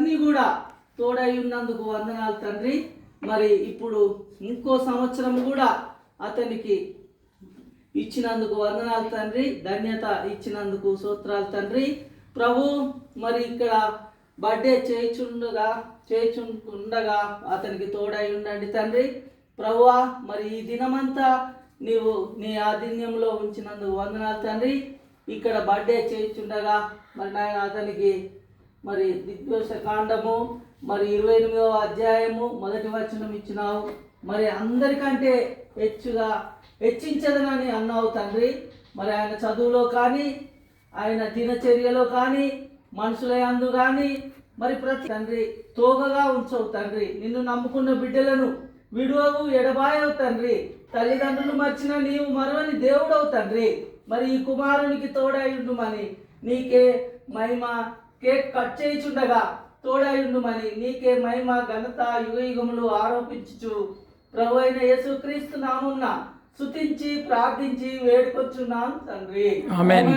అన్నీ కూడా తోడై ఉన్నందుకు వందనాలు తండ్రి. మరి ఇప్పుడు ఇంకో సంవత్సరం కూడా అతనికి ఇచ్చినందుకు వందనాలు తండ్రి. ధన్యత ఇచ్చినందుకు స్తోత్రాలు తండ్రి. ప్రభు మరి ఇక్కడ బర్త్డే చేయుచుండగా అతనికి తోడై ఉండండి తండ్రి. ప్రభువా మరి ఈ దినమంతా నీవు నీ ఆధీన్యంలో ఉంచినందుకు వందనాలు తండ్రి. ఇక్కడ బర్త్డే చేయుచుండగా మరి నాయన అతనికి మరి దిగ్దోష కాండము మరి 28వ అధ్యాయము 1వ వచనం ఇచ్చినావు. మరి అందరికంటే హెచ్చించదనని అన్నావు తండ్రి. మరి ఆయన చదువులో కానీ ఆయన దినచర్యలో కానీ మనుషుల యందు కానీ మరి ప్రతి తండ్రి తోగగా ఉంచవు తండ్రి. నిన్ను నమ్ముకున్న బిడ్డలను విడువవు ఎడబాయవు తండ్రి. తల్లిదండ్రులు మర్చిన నీవు మరువని దేవుడవు తండ్రి. మరి ఈ కుమారునికి తోడై ఉండుమని నీకే మహిమ. కేక్ కట్ చేయుచుండగా తోడై ఉండుమని నీకే మహిమ ఘనత యుగయుగములు ఆరోపించుచు ప్రభు అయిన యేసుక్రీస్తు నామమున స్తుతించి ప్రార్థించి వేడుకొచ్చున్నాను తండ్రి. ఆమేన్.